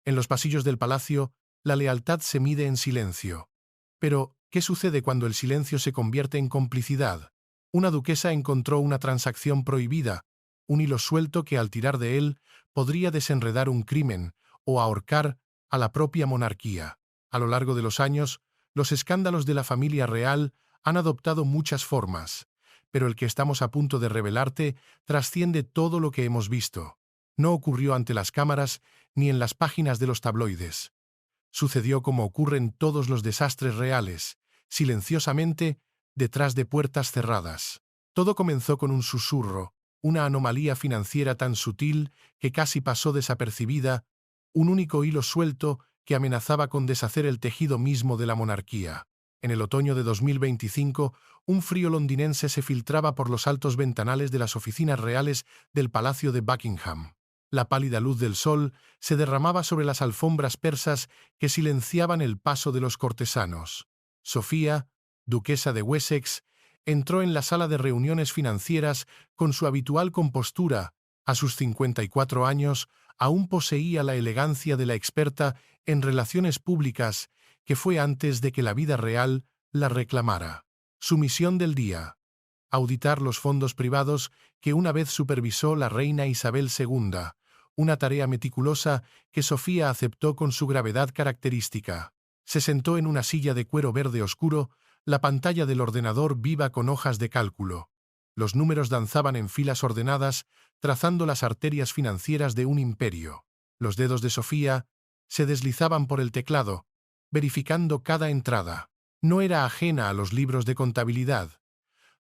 En los pasillos del palacio, la lealtad se mide en silencio. Pero, ¿qué sucede cuando el silencio se convierte en complicidad? Una duquesa encontró una transacción prohibida, un hilo suelto que al tirar de él podría desenredar un crimen o ahorcar a la propia monarquía. A lo largo de los años, los escándalos de la familia real han adoptado muchas formas, pero el que estamos a punto de revelarte trasciende todo lo que hemos visto. No ocurrió ante las cámaras ni en las páginas de los tabloides. Sucedió como ocurren todos los desastres reales, silenciosamente, detrás de puertas cerradas. Todo comenzó con un susurro, una anomalía financiera tan sutil que casi pasó desapercibida, un único hilo suelto que amenazaba con deshacer el tejido mismo de la monarquía. En el otoño de 2025, un frío londinense se filtraba por los altos ventanales de las oficinas reales del Palacio de Buckingham. La pálida luz del sol se derramaba sobre las alfombras persas que silenciaban el paso de los cortesanos. Sofía, duquesa de Wessex, entró en la sala de reuniones financieras con su habitual compostura. A sus 54 años, aún poseía la elegancia de la experta en relaciones públicas que fue antes de que la vida real la reclamara. Su misión del día: auditar los fondos privados que una vez supervisó la reina Isabel II, una tarea meticulosa que Sofía aceptó con su gravedad característica. Se sentó en una silla de cuero verde oscuro, la pantalla del ordenador viva con hojas de cálculo. Los números danzaban en filas ordenadas, trazando las arterias financieras de un imperio. Los dedos de Sofía se deslizaban por el teclado, verificando cada entrada. No era ajena a los libros de contabilidad.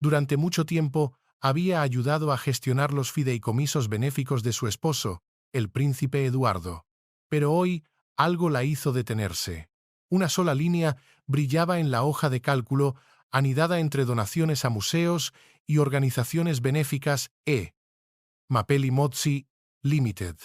Durante mucho tiempo había ayudado a gestionar los fideicomisos benéficos de su esposo, el príncipe Eduardo. Pero hoy algo la hizo detenerse. Una sola línea brillaba en la hoja de cálculo, anidada entre donaciones a museos y organizaciones benéficas. Mapelli Mozzi Limited.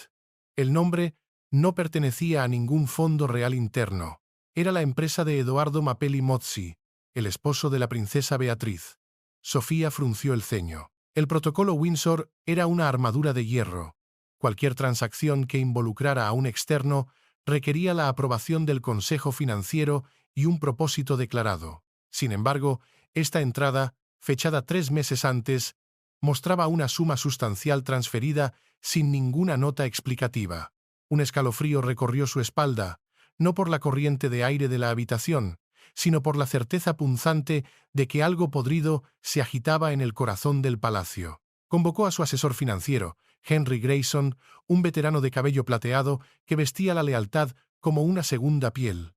El nombre no pertenecía a ningún fondo real interno. Era la empresa de Edoardo Mapelli Mozzi, el esposo de la princesa Beatriz. Sofía frunció el ceño. El protocolo Windsor era una armadura de hierro. Cualquier transacción que involucrara a un externo requería la aprobación del Consejo Financiero y un propósito declarado. Sin embargo, esta entrada, fechada 3 meses antes, mostraba una suma sustancial transferida sin ninguna nota explicativa. Un escalofrío recorrió su espalda, no por la corriente de aire de la habitación, sino por la certeza punzante de que algo podrido se agitaba en el corazón del palacio. Convocó a su asesor financiero, Henry Grayson, un veterano de cabello plateado que vestía la lealtad como una segunda piel.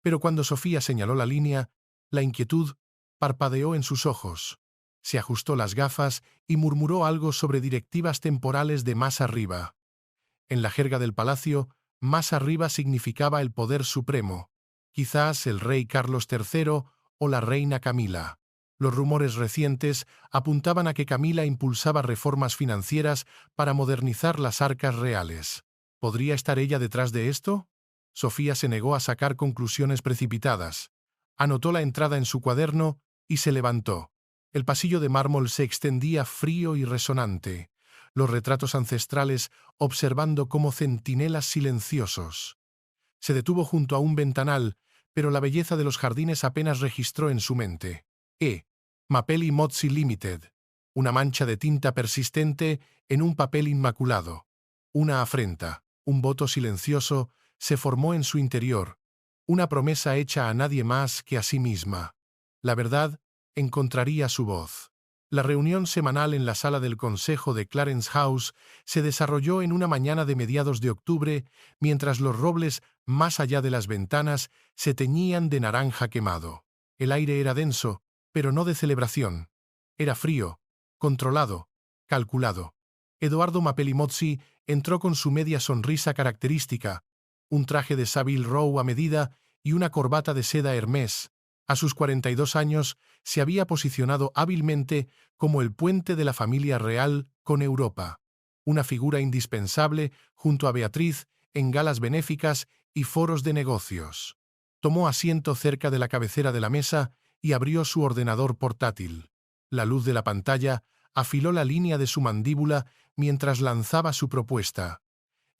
Pero cuando Sofía señaló la línea, la inquietud parpadeó en sus ojos. Se ajustó las gafas y murmuró algo sobre directivas temporales de más arriba. En la jerga del palacio, más arriba significaba el poder supremo, quizás el rey Carlos III o la reina Camila. Los rumores recientes apuntaban a que Camila impulsaba reformas financieras para modernizar las arcas reales. ¿Podría estar ella detrás de esto? Sofía se negó a sacar conclusiones precipitadas. Anotó la entrada en su cuaderno y se levantó. El pasillo de mármol se extendía frío y resonante, los retratos ancestrales observando como centinelas silenciosos. Se detuvo junto a un ventanal, pero la belleza de los jardines apenas registró en su mente. Mapelli Mozzi Limited. Una mancha de tinta persistente en un papel inmaculado. Una afrenta, un voto silencioso, se formó en su interior. Una promesa hecha a nadie más que a sí misma. La verdad encontraría su voz. La reunión semanal en la sala del Consejo de Clarence House se desarrolló en una mañana de mediados de octubre, mientras los robles más allá de las ventanas se teñían de naranja quemado. El aire era denso, pero no de celebración. Era frío, controlado, calculado. Edoardo Mapelli Mozzi entró con su media sonrisa característica, un traje de Savile Row a medida y una corbata de seda Hermès. A sus 42 años se había posicionado hábilmente como el puente de la familia real con Europa, una figura indispensable junto a Beatriz en galas benéficas y foros de negocios. Tomó asiento cerca de la cabecera de la mesa y abrió su ordenador portátil. La luz de la pantalla afiló la línea de su mandíbula mientras lanzaba su propuesta.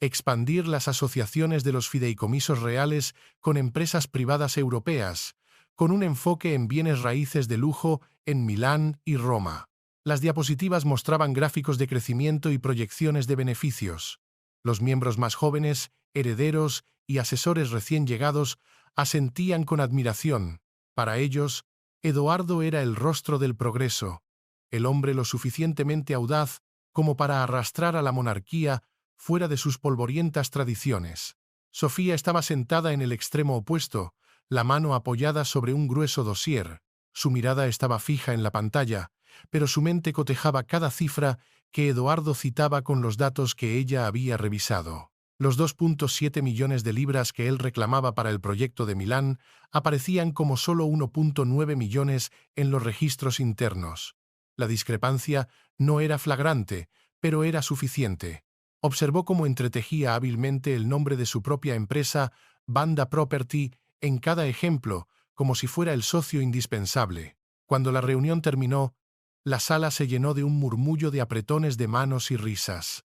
expandir las asociaciones de los fideicomisos reales con empresas privadas europeas, con un enfoque en bienes raíces de lujo en Milán y Roma. Las diapositivas mostraban gráficos de crecimiento y proyecciones de beneficios. Los miembros más jóvenes, herederos y asesores recién llegados asentían con admiración. Para ellos, Edoardo era el rostro del progreso, el hombre lo suficientemente audaz como para arrastrar a la monarquía fuera de sus polvorientas tradiciones. Sofía estaba sentada en el extremo opuesto, la mano apoyada sobre un grueso dossier. Su mirada estaba fija en la pantalla, pero su mente cotejaba cada cifra que Edoardo citaba con los datos que ella había revisado. Los 2,7 millones de libras que él reclamaba para el proyecto de Milán aparecían como solo 1,9 millones en los registros internos. La discrepancia no era flagrante, pero era suficiente. Observó cómo entretejía hábilmente el nombre de su propia empresa, Vanda Property, en cada ejemplo, como si fuera el socio indispensable. Cuando la reunión terminó, la sala se llenó de un murmullo de apretones de manos y risas.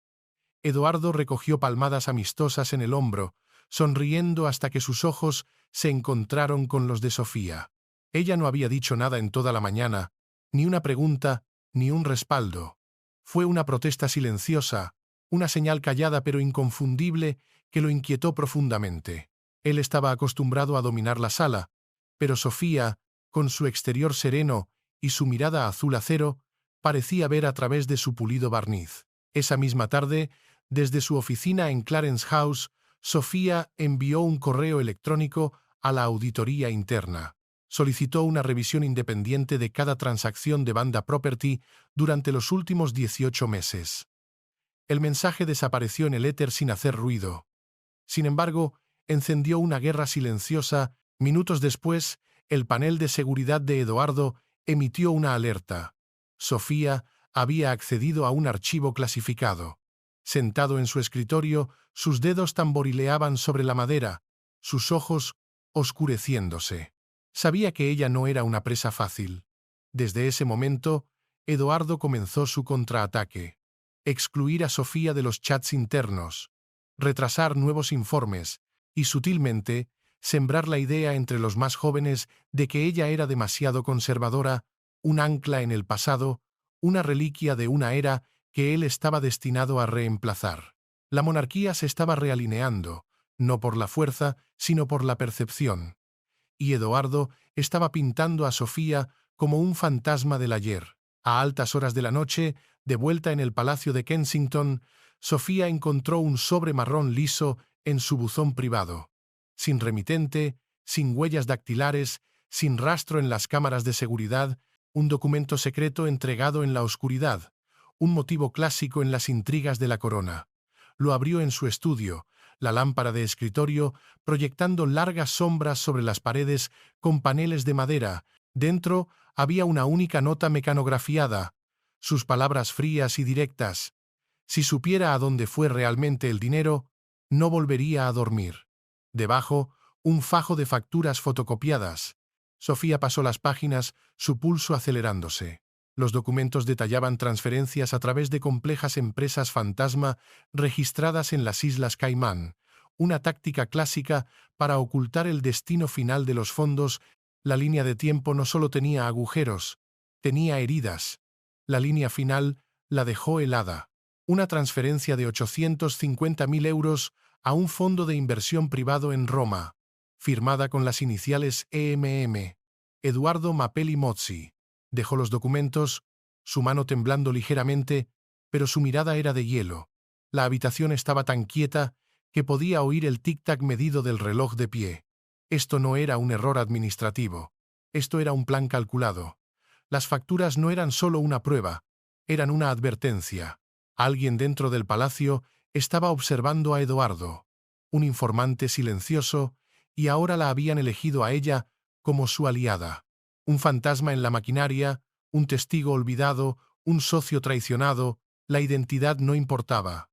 Edoardo recogió palmadas amistosas en el hombro, sonriendo hasta que sus ojos se encontraron con los de Sofía. Ella no había dicho nada en toda la mañana, ni una pregunta, ni un respaldo. Fue una protesta silenciosa, una señal callada pero inconfundible que lo inquietó profundamente. Él estaba acostumbrado a dominar la sala, pero Sofía, con su exterior sereno y su mirada azul acero, parecía ver a través de su pulido barniz. Esa misma tarde, desde su oficina en Clarence House, Sofía envió un correo electrónico a la auditoría interna. Solicitó una revisión independiente de cada transacción de Vanda Property durante los últimos 18 meses. El mensaje desapareció en el éter sin hacer ruido. Sin embargo, encendió una guerra silenciosa. Minutos después, el panel de seguridad de Edoardo emitió una alerta. Sofía había accedido a un archivo clasificado. Sentado en su escritorio, sus dedos tamborileaban sobre la madera, sus ojos oscureciéndose. Sabía que ella no era una presa fácil. Desde ese momento, Edoardo comenzó su contraataque. Excluir a Sofía de los chats internos, retrasar nuevos informes y, sutilmente, sembrar la idea entre los más jóvenes de que ella era demasiado conservadora, un ancla en el pasado, una reliquia de una era que él estaba destinado a reemplazar. La monarquía se estaba realineando, no por la fuerza, sino por la percepción. Y Edoardo estaba pintando a Sofía como un fantasma del ayer. A altas horas de la noche, de vuelta en el Palacio de Kensington, Sofía encontró un sobre marrón liso en su buzón privado. Sin remitente, sin huellas dactilares, sin rastro en las cámaras de seguridad, un documento secreto entregado en la oscuridad, un motivo clásico en las intrigas de la corona. Lo abrió en su estudio, la lámpara de escritorio proyectando largas sombras sobre las paredes con paneles de madera. Dentro había una única nota mecanografiada, sus palabras frías y directas. Si supiera a dónde fue realmente el dinero, no volvería a dormir. Debajo, un fajo de facturas fotocopiadas. Sofía pasó las páginas, su pulso acelerándose. Los documentos detallaban transferencias a través de complejas empresas fantasma registradas en las Islas Caimán, una táctica clásica para ocultar el destino final de los fondos. La línea de tiempo no solo tenía agujeros, tenía heridas. La línea final la dejó helada. Una transferencia de 850.000 euros a un fondo de inversión privado en Roma, firmada con las iniciales EMM, Eduardo Mapelli Mozzi. Dejó los documentos, su mano temblando ligeramente, pero su mirada era de hielo. La habitación estaba tan quieta que podía oír el tic-tac medido del reloj de pie. Esto no era un error administrativo. Esto era un plan calculado. Las facturas no eran solo una prueba, eran una advertencia. Alguien dentro del palacio estaba observando a Edoardo, un informante silencioso, y ahora la habían elegido a ella como su aliada. Un fantasma en la maquinaria, un testigo olvidado, un socio traicionado, la identidad no importaba.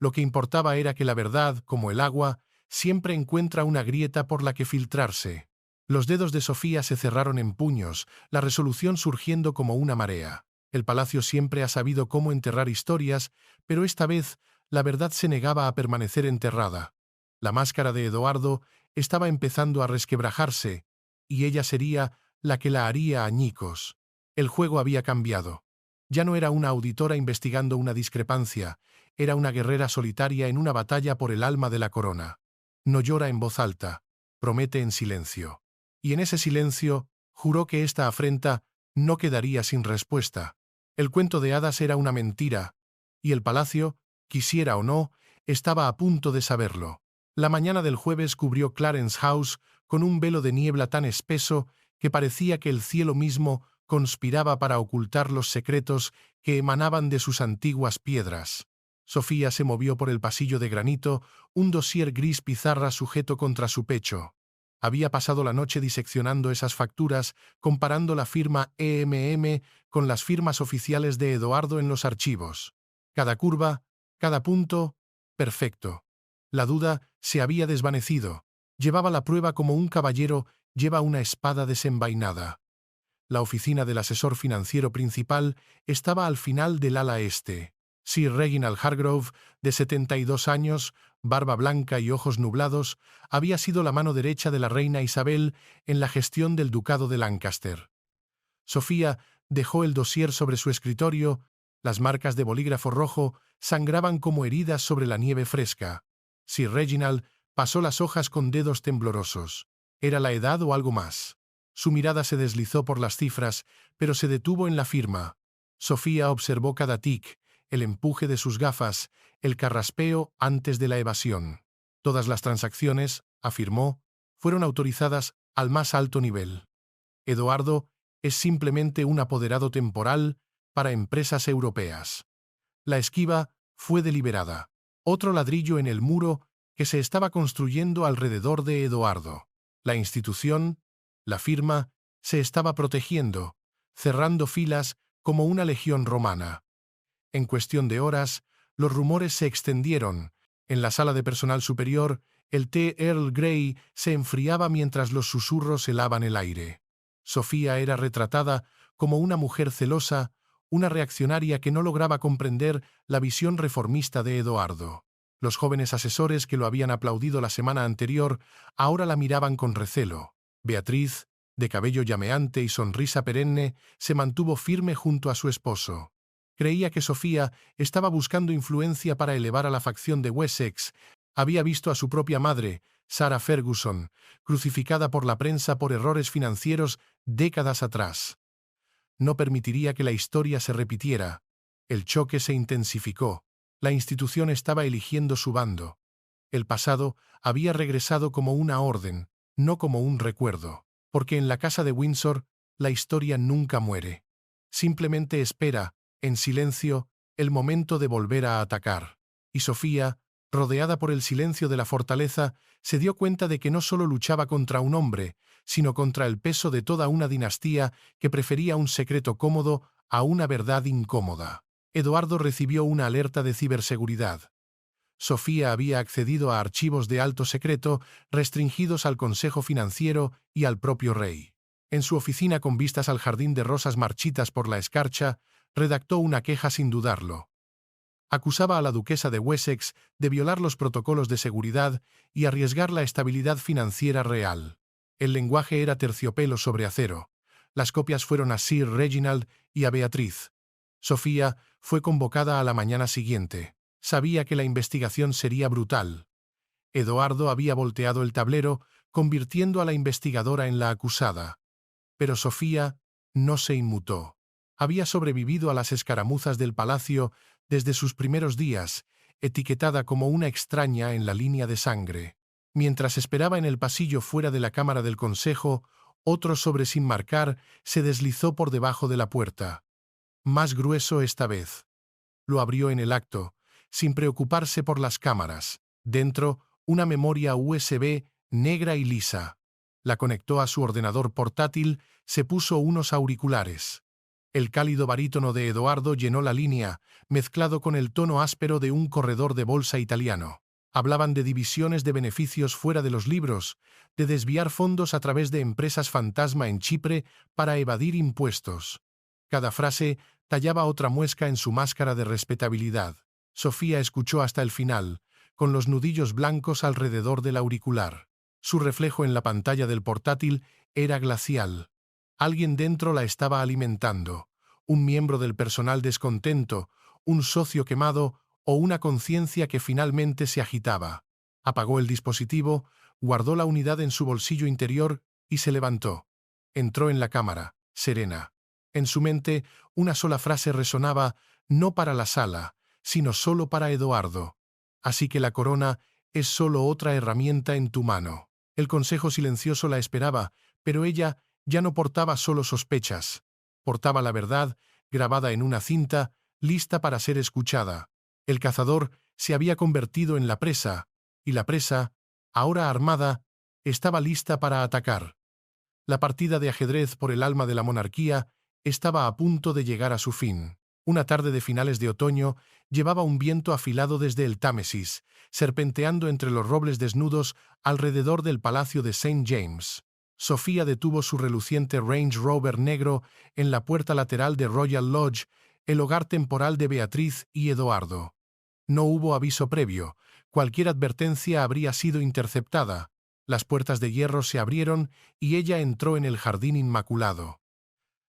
Lo que importaba era que la verdad, como el agua, siempre encuentra una grieta por la que filtrarse. Los dedos de Sofía se cerraron en puños, la resolución surgiendo como una marea. El palacio siempre ha sabido cómo enterrar historias, pero esta vez La verdad se negaba a permanecer enterrada. La máscara de Eduardo estaba empezando a resquebrajarse, y ella sería la que la haría añicos. El juego había cambiado. Ya no era una auditora investigando una discrepancia, era una guerrera solitaria en una batalla por el alma de la corona. No llora en voz alta, promete en silencio. Y en ese silencio, juró que esta afrenta no quedaría sin respuesta. El cuento de hadas era una mentira, y el palacio, quisiera o no, estaba a punto de saberlo. La mañana del jueves cubrió Clarence House con un velo de niebla tan espeso que parecía que el cielo mismo conspiraba para ocultar los secretos que emanaban de sus antiguas piedras. Sofía se movió por el pasillo de granito, un dossier gris pizarra sujeto contra su pecho. Había pasado la noche diseccionando esas facturas, comparando la firma EMM con las firmas oficiales de Eduardo en los archivos. Cada curva, cada punto, perfecto. La duda se había desvanecido. Llevaba la prueba como un caballero lleva una espada desenvainada. La oficina del asesor financiero principal estaba al final del ala este. Sir Reginald Hargrove, de 72 años, barba blanca y ojos nublados, había sido la mano derecha de la reina Isabel en la gestión del ducado de Lancaster. Sofía dejó el dossier sobre su escritorio, las marcas de bolígrafo rojo sangraban como heridas sobre la nieve fresca. Sir Reginald pasó las hojas con dedos temblorosos. ¿Era la edad o algo más? Su mirada se deslizó por las cifras, pero se detuvo en la firma. Sofía observó cada tic, el empuje de sus gafas, el carraspeo antes de la evasión. Todas las transacciones, afirmó, fueron autorizadas al más alto nivel. Eduardo es simplemente un apoderado temporal para empresas europeas. La esquiva fue deliberada. Otro ladrillo en el muro que se estaba construyendo alrededor de Eduardo. La institución, la firma, se estaba protegiendo, cerrando filas como una legión romana. En cuestión de horas, los rumores se extendieron. En la sala de personal superior, el té Earl Grey se enfriaba mientras los susurros helaban el aire. Sofía era retratada como una mujer celosa, una reaccionaria que no lograba comprender la visión reformista de Eduardo. Los jóvenes asesores que lo habían aplaudido la semana anterior ahora la miraban con recelo. Beatriz, de cabello llameante y sonrisa perenne, se mantuvo firme junto a su esposo. Creía que Sofía estaba buscando influencia para elevar a la facción de Wessex. Había visto a su propia madre, Sarah Ferguson, crucificada por la prensa por errores financieros décadas atrás. No permitiría que la historia se repitiera. El choque se intensificó. La institución estaba eligiendo su bando. El pasado había regresado como una orden, no como un recuerdo, porque en la casa de Windsor la historia nunca muere. Simplemente espera, en silencio, el momento de volver a atacar. Y Sofía, rodeada por el silencio de la fortaleza, se dio cuenta de que no solo luchaba contra un hombre, sino contra el peso de toda una dinastía que prefería un secreto cómodo a una verdad incómoda. Eduardo recibió una alerta de ciberseguridad. Sofía había accedido a archivos de alto secreto restringidos al Consejo Financiero y al propio rey. En su oficina con vistas al jardín de rosas marchitas por la escarcha, redactó una queja sin dudarlo. Acusaba a la duquesa de Wessex de violar los protocolos de seguridad y arriesgar la estabilidad financiera real. El lenguaje era terciopelo sobre acero. Las copias fueron a Sir Reginald y a Beatriz. Sofía fue convocada a la mañana siguiente. Sabía que la investigación sería brutal. Eduardo había volteado el tablero, convirtiendo a la investigadora en la acusada. Pero Sofía no se inmutó. Había sobrevivido a las escaramuzas del palacio desde sus primeros días, etiquetada como una extraña en la línea de sangre. Mientras esperaba en el pasillo fuera de la Cámara del Consejo, otro sobre sin marcar se deslizó por debajo de la puerta. Más grueso esta vez. Lo abrió en el acto, sin preocuparse por las cámaras. Dentro, una memoria USB negra y lisa. La conectó a su ordenador portátil, se puso unos auriculares. El cálido barítono de Eduardo llenó la línea, mezclado con el tono áspero de un corredor de bolsa italiano. Hablaban de divisiones de beneficios fuera de los libros, de desviar fondos a través de empresas fantasma en Chipre para evadir impuestos. Cada frase tallaba otra muesca en su máscara de respetabilidad. Sofía escuchó hasta el final, con los nudillos blancos alrededor del auricular. Su reflejo en la pantalla del portátil era glacial. Alguien dentro la estaba alimentando. Un miembro del personal descontento, un socio quemado o una conciencia que finalmente se agitaba. Apagó el dispositivo, guardó la unidad en su bolsillo interior y se levantó. Entró en la cámara, serena. En su mente, una sola frase resonaba, no para la sala, sino solo para Eduardo. Así que la corona es solo otra herramienta en tu mano. El consejo silencioso la esperaba, pero ella ya no portaba solo sospechas. Portaba la verdad, grabada en una cinta, lista para ser escuchada. El cazador se había convertido en la presa, y la presa, ahora armada, estaba lista para atacar. La partida de ajedrez por el alma de la monarquía estaba a punto de llegar a su fin. Una tarde de finales de otoño llevaba un viento afilado desde el Támesis, serpenteando entre los robles desnudos alrededor del palacio de St. James. Sofía detuvo su reluciente Range Rover negro en la puerta lateral de Royal Lodge, el hogar temporal de Beatriz y Eduardo. No hubo aviso previo, cualquier advertencia habría sido interceptada. Las puertas de hierro se abrieron y ella entró en el jardín inmaculado.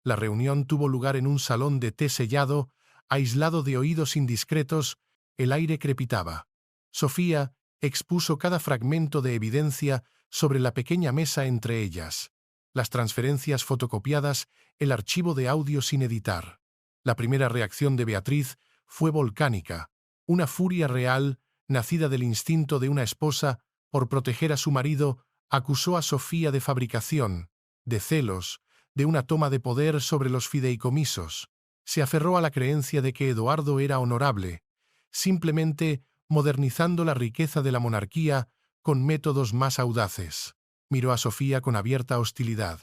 La reunión tuvo lugar en un salón de té sellado, aislado de oídos indiscretos, el aire crepitaba. Sofía expuso cada fragmento de evidencia sobre la pequeña mesa entre ellas. Las transferencias fotocopiadas, el archivo de audio sin editar. La primera reacción de Beatriz fue volcánica, una furia real, nacida del instinto de una esposa por proteger a su marido, acusó a Sofía de fabricación, de celos, de una toma de poder sobre los fideicomisos. Se aferró a la creencia de que Eduardo era honorable, simplemente modernizando la riqueza de la monarquía con métodos más audaces. Miró a Sofía con abierta hostilidad.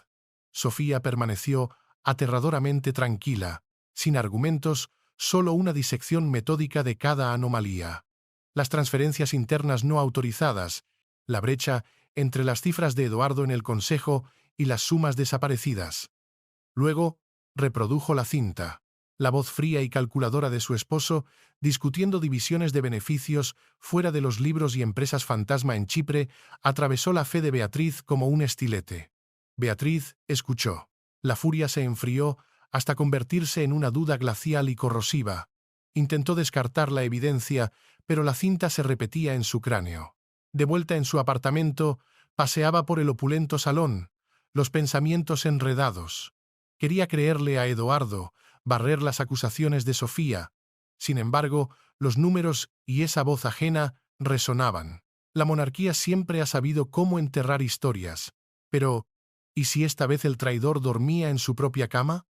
Sofía permaneció aterradoramente tranquila, sin argumentos, solo una disección metódica de cada anomalía. Las transferencias internas no autorizadas, la brecha entre las cifras de Eduardo en el consejo y las sumas desaparecidas. Luego, reprodujo la cinta. La voz fría y calculadora de su esposo, discutiendo divisiones de beneficios fuera de los libros y empresas fantasma en Chipre, atravesó la fe de Beatriz como un estilete. Beatriz escuchó. La furia se enfrió hasta convertirse en una duda glacial y corrosiva. Intentó descartar la evidencia, pero la cinta se repetía en su cráneo. De vuelta en su apartamento, paseaba por el opulento salón, los pensamientos enredados. Quería creerle a Eduardo, barrer las acusaciones de Sofía. Sin embargo, los números y esa voz ajena resonaban. La monarquía siempre ha sabido cómo enterrar historias. Pero, ¿y si esta vez el traidor dormía en su propia cama?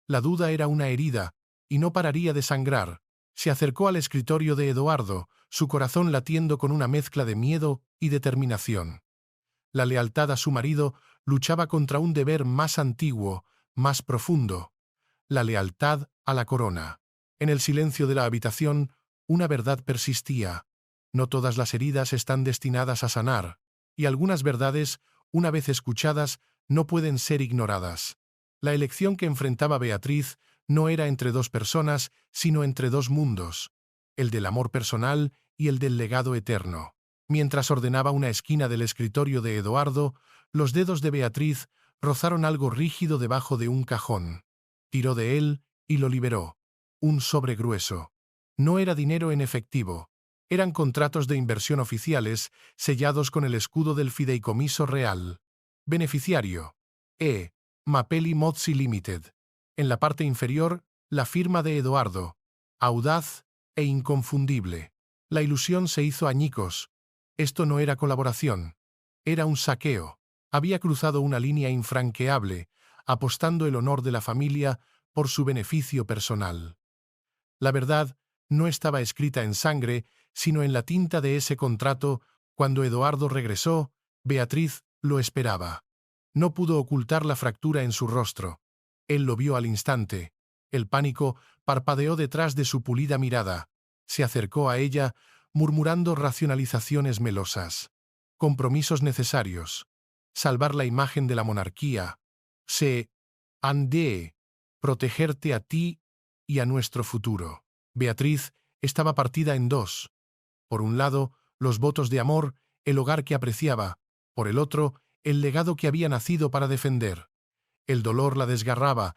La duda era una herida, y no pararía de sangrar. Se acercó al escritorio de Eduardo, su corazón latiendo con una mezcla de miedo y determinación. La lealtad a su marido luchaba contra un deber más antiguo, más profundo: la lealtad a la corona. En el silencio de la habitación, una verdad persistía. No todas las heridas están destinadas a sanar, y algunas verdades, una vez escuchadas, no pueden ser ignoradas. La elección que enfrentaba Beatriz no era entre dos personas, sino entre dos mundos, el del amor personal y el del legado eterno. Mientras ordenaba una esquina del escritorio de Eduardo, los dedos de Beatriz rozaron algo rígido debajo de un cajón. Tiró de él y lo liberó. Un sobre grueso. No era dinero en efectivo. Eran contratos de inversión oficiales sellados con el escudo del fideicomiso real. Beneficiario: E. Mapelli Mozzi Limited. En la parte inferior, la firma de Eduardo. Audaz e inconfundible. La ilusión se hizo añicos. Esto no era colaboración. Era un saqueo. Había cruzado una línea infranqueable, apostando el honor de la familia por su beneficio personal. La verdad no estaba escrita en sangre, sino en la tinta de ese contrato. Cuando Eduardo regresó, Beatriz lo esperaba. No pudo ocultar la fractura en su rostro. Él lo vio al instante. El pánico parpadeó detrás de su pulida mirada. Se acercó a ella, murmurando racionalizaciones melosas. Compromisos necesarios. Salvar la imagen de la monarquía. Se han de protegerte a ti y a nuestro futuro. Beatriz estaba partida en dos. Por un lado, los votos de amor, el hogar que apreciaba; por el otro, el legado que había nacido para defender. El dolor la desgarraba,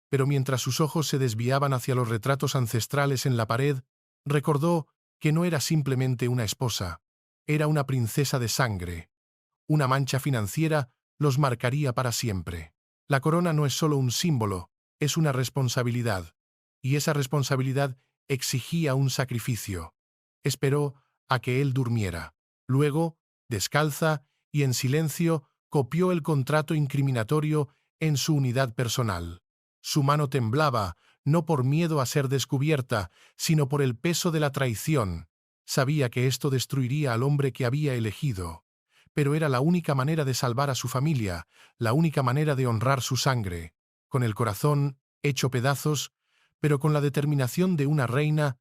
pero mientras sus ojos se desviaban hacia los retratos ancestrales en la pared, recordó que no era simplemente una esposa, era una princesa de sangre. Una mancha financiera los marcaría para siempre. La corona no es solo un símbolo, es una responsabilidad, y esa responsabilidad exigía un sacrificio. Esperó a que él durmiera. Luego, descalza y en silencio, copió el contrato incriminatorio en su unidad personal. Su mano temblaba, no por miedo a ser descubierta, sino por el peso de la traición. Sabía que esto destruiría al hombre que había elegido. Pero era la única manera de salvar a su familia, la única manera de honrar su sangre. Con el corazón hecho pedazos, pero con la determinación de una reina,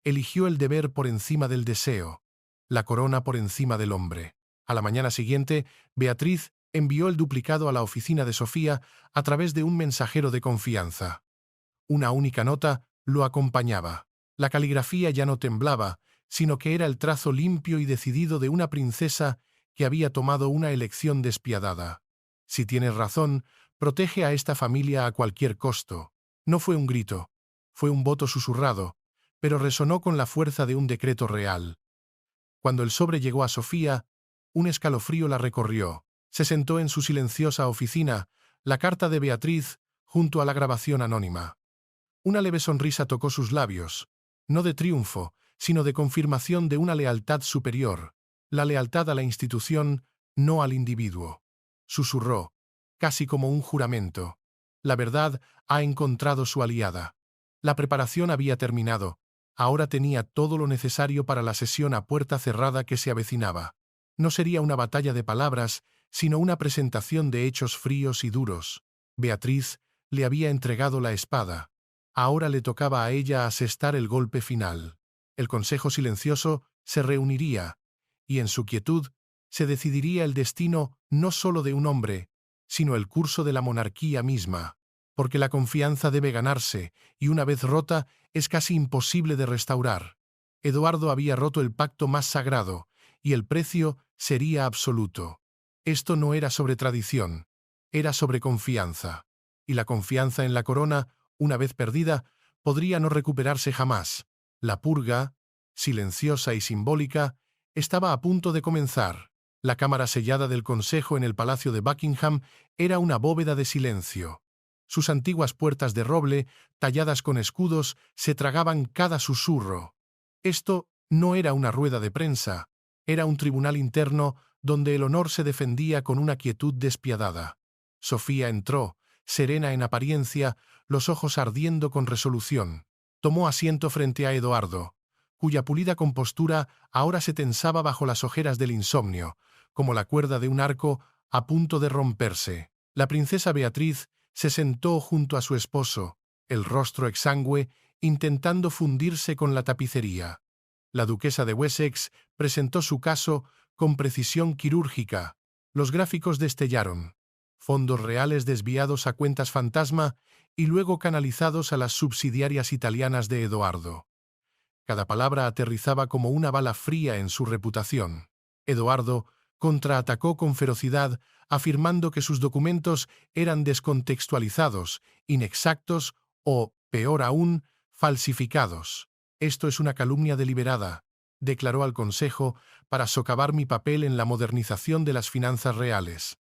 eligió el deber por encima del deseo, la corona por encima del hombre. A la mañana siguiente, Beatriz envió el duplicado a la oficina de Sofía a través de un mensajero de confianza. Una única nota lo acompañaba. La caligrafía ya no temblaba, sino que era el trazo limpio y decidido de una princesa que había tomado una elección despiadada. Si tienes razón, protege a esta familia a cualquier costo. No fue un grito, fue un voto susurrado, pero resonó con la fuerza de un decreto real. Cuando el sobre llegó a Sofía, un escalofrío la recorrió. Se sentó en su silenciosa oficina, la carta de Beatriz junto a la grabación anónima. Una leve sonrisa tocó sus labios, no de triunfo, sino de confirmación de una lealtad superior, la lealtad a la institución, no al individuo. Susurró, casi como un juramento. La verdad ha encontrado su aliada. La preparación había terminado. Ahora tenía todo lo necesario para la sesión a puerta cerrada que se avecinaba. No sería una batalla de palabras, sino una presentación de hechos fríos y duros. Beatriz le había entregado la espada. Ahora le tocaba a ella asestar el golpe final. El consejo silencioso se reuniría, y en su quietud se decidiría el destino no solo de un hombre, sino el curso de la monarquía misma. Porque la confianza debe ganarse, y una vez rota, es casi imposible de restaurar. Eduardo había roto el pacto más sagrado, y el precio sería absoluto. Esto no era sobre tradición, era sobre confianza. Y la confianza en la corona, una vez perdida, podría no recuperarse jamás. La purga, silenciosa y simbólica, estaba a punto de comenzar. La cámara sellada del Consejo en el Palacio de Buckingham era una bóveda de silencio. Sus antiguas puertas de roble, talladas con escudos, se tragaban cada susurro. Esto no era una rueda de prensa, era un tribunal interno donde el honor se defendía con una quietud despiadada. Sofía entró, serena en apariencia, los ojos ardiendo con resolución. Tomó asiento frente a Eduardo, cuya pulida compostura ahora se tensaba bajo las ojeras del insomnio, como la cuerda de un arco a punto de romperse. La princesa Beatriz se sentó junto a su esposo, el rostro exangüe, intentando fundirse con la tapicería. La duquesa de Wessex presentó su caso con precisión quirúrgica. Los gráficos destellaron. Fondos reales desviados a cuentas fantasma y luego canalizados a las subsidiarias italianas de Eduardo. Cada palabra aterrizaba como una bala fría en su reputación. Eduardo contraatacó con ferocidad, afirmando que sus documentos eran descontextualizados, inexactos o, peor aún, falsificados. Esto es una calumnia deliberada, declaró al Consejo, para socavar mi papel en la modernización de las finanzas reales.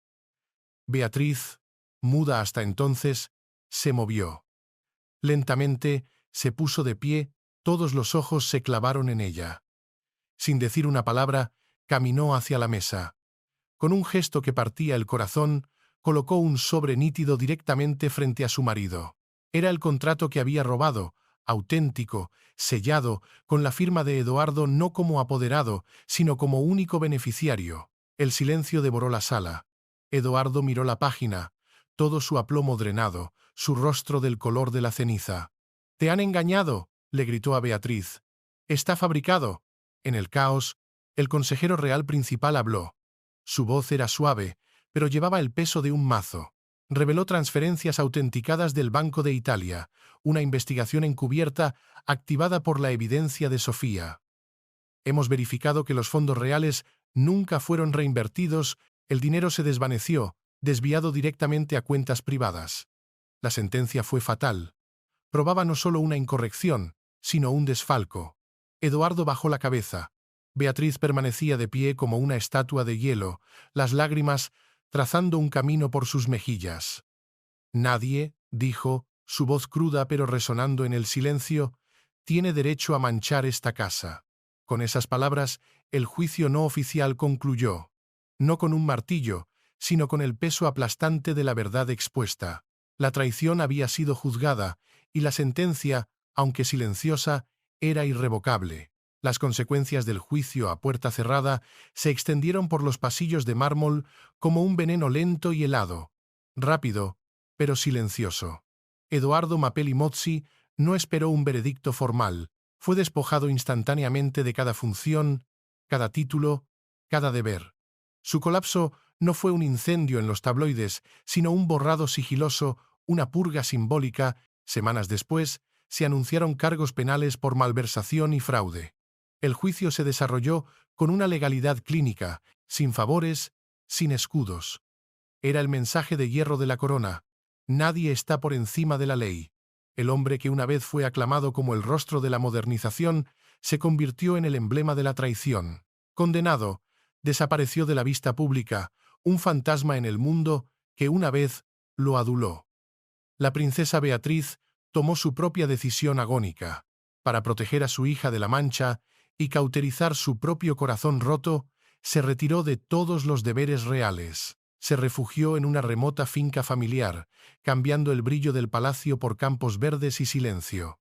Beatriz, muda hasta entonces, se movió. Lentamente se puso de pie, todos los ojos se clavaron en ella. Sin decir una palabra, caminó hacia la mesa. Con un gesto que partía el corazón, colocó un sobre nítido directamente frente a su marido. Era el contrato que había robado, auténtico, sellado, con la firma de Eduardo no como apoderado, sino como único beneficiario. El silencio devoró la sala. Eduardo miró la página, todo su aplomo drenado, su rostro del color de la ceniza. «¡Te han engañado!», le gritó a Beatriz. «Está fabricado». En el caos, el consejero real principal habló. Su voz era suave, pero llevaba el peso de un mazo. reveló transferencias autenticadas del Banco de Italia, una investigación encubierta activada por la evidencia de Sofía. Hemos verificado que los fondos reales nunca fueron reinvertidos, el dinero se desvaneció, desviado directamente a cuentas privadas. La sentencia fue fatal. Probaba no solo una incorrección, sino un desfalco. Edoardo bajó la cabeza. Beatriz permanecía de pie como una estatua de hielo, las lágrimas trazando un camino por sus mejillas. Nadie, dijo, su voz cruda pero resonando en el silencio, tiene derecho a manchar esta casa. Con esas palabras, el juicio no oficial concluyó, no con un martillo, sino con el peso aplastante de la verdad expuesta. La traición había sido juzgada, y la sentencia, aunque silenciosa, era irrevocable. Las consecuencias del juicio a puerta cerrada se extendieron por los pasillos de mármol como un veneno lento y helado, rápido, pero silencioso. Edoardo Mapelli Mozzi no esperó un veredicto formal, fue despojado instantáneamente de cada función, cada título, cada deber. Su colapso no fue un incendio en los tabloides, sino un borrado sigiloso, una purga simbólica. Semanas después, se anunciaron cargos penales por malversación y fraude. El juicio se desarrolló con una legalidad clínica, sin favores, sin escudos. Era el mensaje de hierro de la corona. Nadie está por encima de la ley. El hombre que una vez fue aclamado como el rostro de la modernización se convirtió en el emblema de la traición. Condenado, desapareció de la vista pública, un fantasma en el mundo que una vez lo aduló. La princesa Beatriz tomó su propia decisión agónica. Para proteger a su hija de la mancha y cauterizar su propio corazón roto, se retiró de todos los deberes reales. Se refugió en una remota finca familiar, cambiando el brillo del palacio por campos verdes y silencio.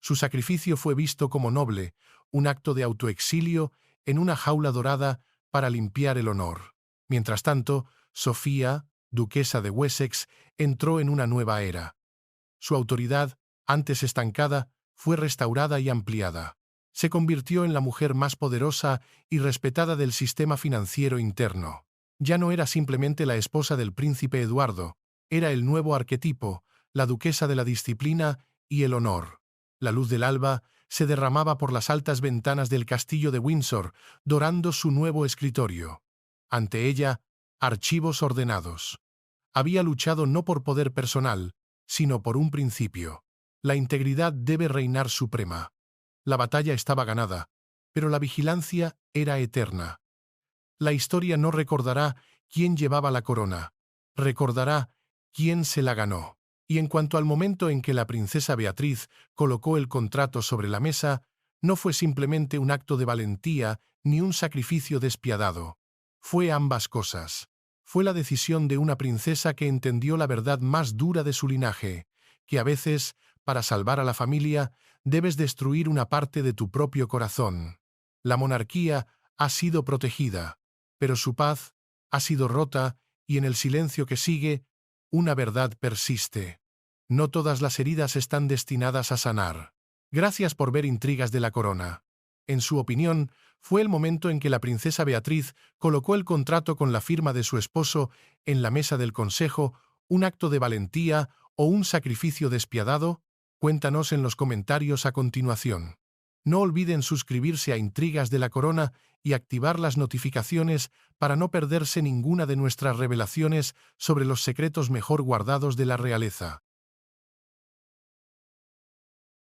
Su sacrificio fue visto como noble, un acto de autoexilio en una jaula dorada para limpiar el honor. Mientras tanto, Sofía, duquesa de Wessex, entró en una nueva era. Su autoridad, antes estancada, fue restaurada y ampliada. Se convirtió en la mujer más poderosa y respetada del sistema financiero interno. Ya no era simplemente la esposa del príncipe Eduardo, era el nuevo arquetipo, la duquesa de la disciplina y el honor. La luz del alba se derramaba por las altas ventanas del castillo de Windsor, dorando su nuevo escritorio. Ante ella, archivos ordenados. Había luchado no por poder personal, sino por un principio. La integridad debe reinar suprema. La batalla estaba ganada, pero la vigilancia era eterna. La historia no recordará quién llevaba la corona, recordará quién se la ganó. Y en cuanto al momento en que la princesa Beatriz colocó el contrato sobre la mesa, no fue simplemente un acto de valentía ni un sacrificio despiadado. Fue ambas cosas. Fue la decisión de una princesa que entendió la verdad más dura de su linaje, que a veces, para salvar a la familia, debes destruir una parte de tu propio corazón. La monarquía ha sido protegida, pero su paz ha sido rota y en el silencio que sigue, una verdad persiste. No todas las heridas están destinadas a sanar. Gracias por ver Intrigas de la Corona. En su opinión, fue el momento en que la princesa Beatriz colocó el contrato con la firma de su esposo en la mesa del consejo, un acto de valentía o un sacrificio despiadado. Cuéntanos en los comentarios a continuación. No olviden suscribirse a Intrigas de la Corona y activar las notificaciones para no perderse ninguna de nuestras revelaciones sobre los secretos mejor guardados de la realeza.